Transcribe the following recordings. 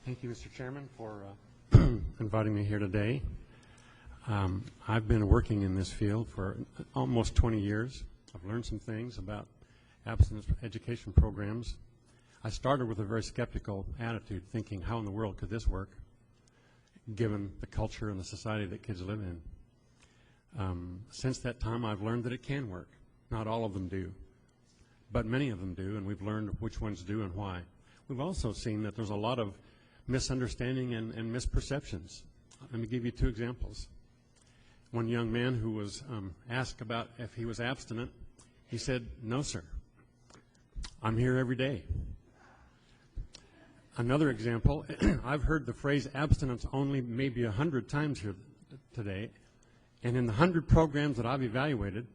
Thank you, Mr. Chairman, for inviting me here today. I've been working in this field for almost 20 years. I've learned some things about abstinence education programs. I started with a very skeptical attitude, thinking, how in the world could this work, given the culture and the society that kids live in? Since that time, I've learned that it can work. Not all of them do, but many of them do, and we've learned which ones do and why. We've also seen that there's a lot of misunderstanding and misperceptions. Let me give you two examples. One young man who was asked about if he was abstinent, he said, "No, sir. I'm here every day." Another example, I've heard the phrase abstinence only maybe 100 times here today, and in the 100 programs that I've evaluated,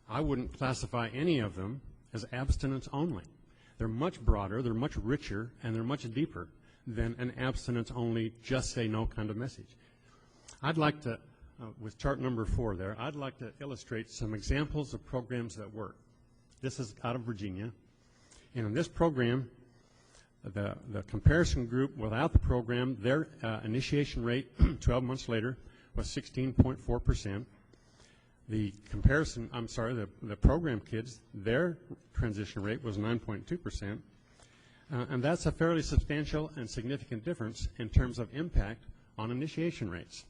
I wouldn't classify any of them as abstinence only. They're much broader, they're much richer, and they're much deeper than an abstinence only, just say no kind of message. I'd like to, with chart number 4 there, I'd like to illustrate some examples of programs that work. This is out of Virginia, and in this program, the comparison group without the program, their initiation rate 12 months later was 16.4%. The program kids, their transition rate was 9.2%. And that's a fairly substantial and significant difference in terms of impact on initiation rates.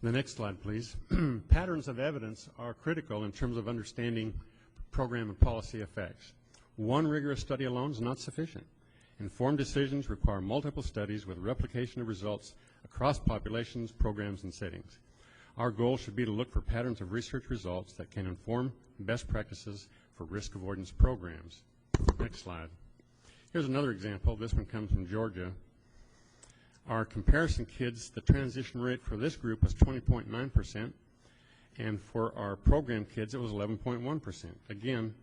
The next slide, please. Patterns of evidence are critical in terms of understanding program and policy effects. One rigorous study alone is not sufficient. Informed decisions require multiple studies with replication of results across populations, programs, and settings. Our goal should be to look for patterns of research results that can inform best practices for risk avoidance programs. Next slide. Here's another example. This one comes from Georgia. Our comparison kids, the transition rate for this group was 20.9%, and for our program kids, it was 11.1%. Again,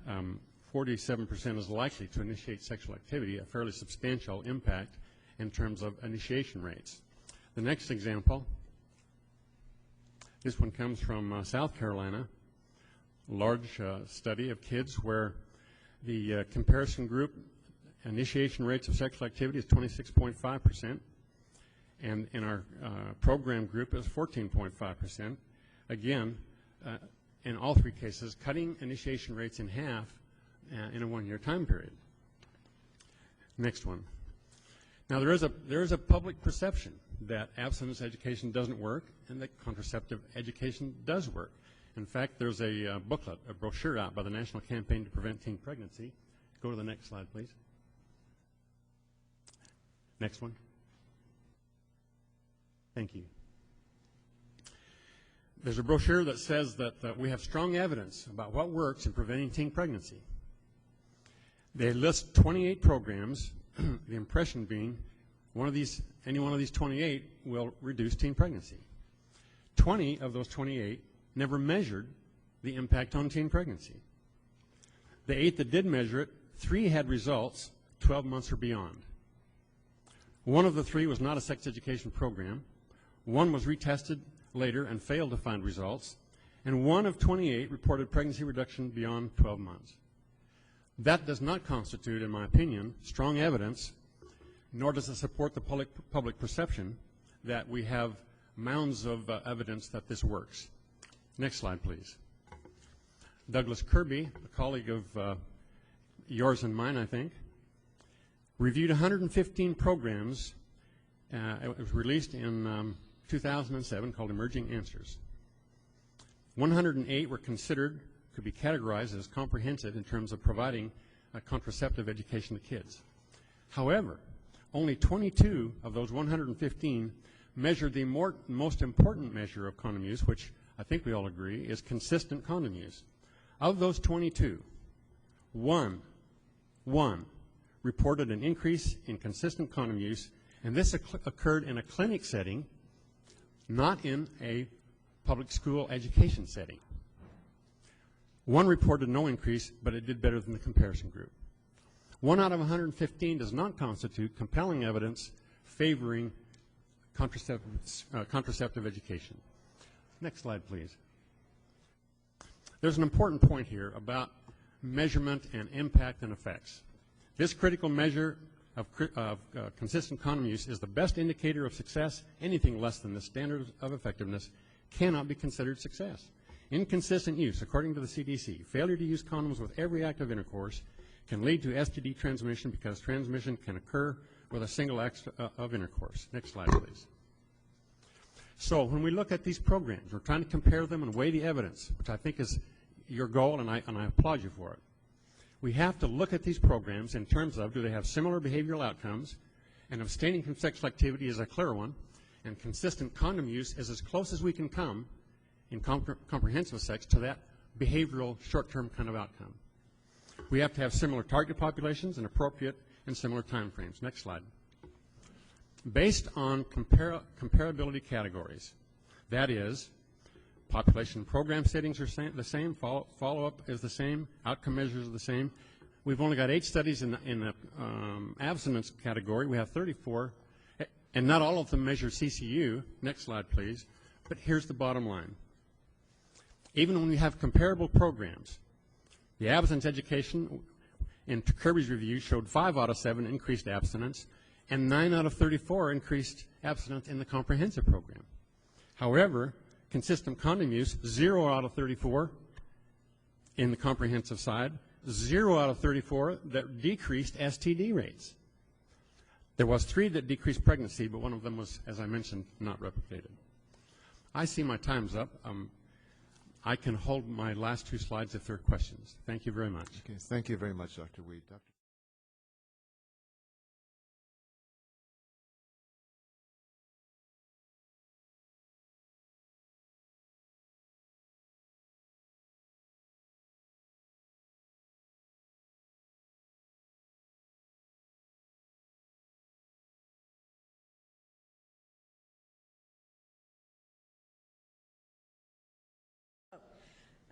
47% is likely to initiate sexual activity, a fairly substantial impact in terms of initiation rates. The next example, this one comes from South Carolina, a large study of kids where the comparison group initiation rates of sexual activity is 26.5%, and in our program group is 14.5%. Again, in all three cases, cutting initiation rates in half in a one-year time period. Next one. Now there is a public perception that abstinence education doesn't work and that contraceptive education does work. In fact, there's a booklet, a brochure out by the National Campaign to Prevent Teen Pregnancy. Go to the next slide, please. Next one. Thank you. There's a brochure that says that we have strong evidence about what works in preventing teen pregnancy. They list 28 programs, the impression being any one of these 28 will reduce teen pregnancy. 20 of those 28 never measured the impact on teen pregnancy. The 8 that did measure it, 3 had results 12 months or beyond. One of the 3 was not a sex education program. One was retested later and failed to find results. And 1 of 28 reported pregnancy reduction beyond 12 months. That does not constitute, in my opinion, strong evidence, nor does it support the public perception that we have mounds of evidence that this works. Next slide, please. Douglas Kirby, a colleague of yours and mine, I think, reviewed 115 programs. It was released in 2007 called Emerging Answers. 108 were considered, could be categorized as comprehensive in terms of providing contraceptive education to kids. However, only 22 of those 115 measured the most important measure of condom use, which I think we all agree is consistent condom use. Of those 22, one reported an increase in consistent condom use, and this occurred in a clinic setting, not in a public school education setting. 1 reported no increase, but it did better than the comparison group. 1 out of 115 does not constitute compelling evidence favoring contraceptive education. Next slide, please. There's an important point here about measurement and impact and effects. This critical measure of consistent condom use is the best indicator of success. Anything less than the standard of effectiveness cannot be considered success. Inconsistent use, according to the CDC, failure to use condoms with every act of intercourse can lead to STD transmission because transmission can occur with a single act of intercourse. Next slide, please. So when we look at these programs, we're trying to compare them and weigh the evidence, which I think is your goal, and I applaud you for it. We have to look at these programs in terms of, do they have similar behavioral outcomes, and abstaining from sexual activity is a clear one, and consistent condom use is as close as we can come in comprehensive sex to that behavioral short-term kind of outcome. We have to have similar target populations and appropriate and similar time frames. Next slide. Based on comparability categories, that is, population program settings are the same, follow-up is the same, outcome measures are the same. We've only got 8 studies in the abstinence category. We have 34, and not all of them measure CCU. Next slide, please. But here's the bottom line. Even when we have comparable programs, the abstinence education in Kirby's review showed 5 out of 7 increased abstinence, and 9 out of 34 increased abstinence in the comprehensive program. However, consistent condom use, 0 out of 34 in the comprehensive side, 0 out of 34 that decreased STD rates. There was 3 that decreased pregnancy, but one of them was, as I mentioned, not replicated. I see my time's up. I can hold my last 2 slides if there are questions. Thank you very much. Okay, thank you very much, Dr. Weed.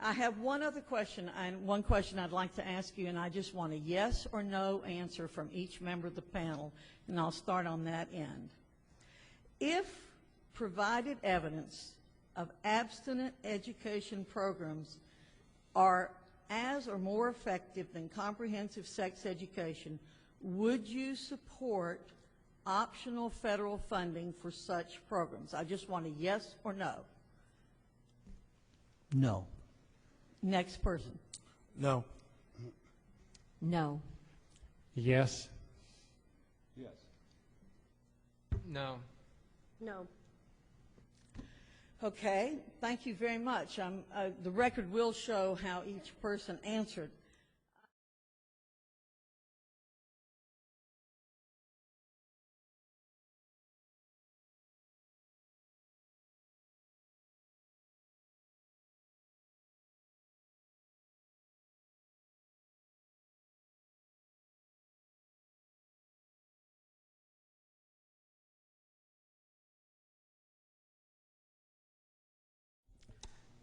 I have one other question, and one question I'd like to ask you, and I just want a yes or no answer from each member of the panel, and I'll start on that end. If provided evidence of abstinent education programs are as or more effective than comprehensive sex education, would you support optional federal funding for such programs? I just want a yes or no. No. Next person. No. No. Yes. Yes. No. No. Okay, thank you very much. The record will show how each person answered.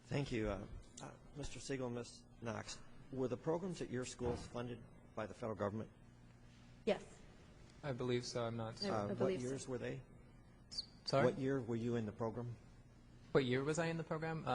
Thank you. Mr. Siegel, Ms. Knox, were the programs at your schools funded by the federal government? Yes. I believe so. I'm not. I What believe so. years were they? Sorry? What year were you in the program? What year was I in the program?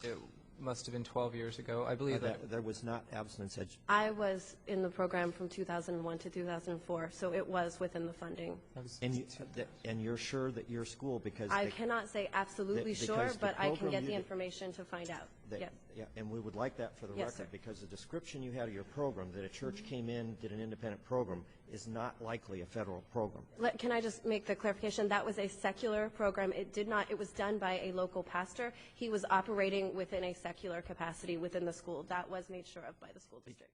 It must have been 12 years ago. I believe that. There was not abstinence education. I was in the program from 2001 to 2004, so it was within the funding. And you're sure that your school, because I cannot say absolutely because sure, the but I can program get you the did- information to find out. Yes. Yeah, and we would like that for the Yes, record, sir. because the description you had of your program, that a church came in, did an independent program, is not likely a federal program. Can I just make the clarification? That was a secular program. It was done by a local pastor. He was operating within a secular capacity within the school. That was made sure of by the school district.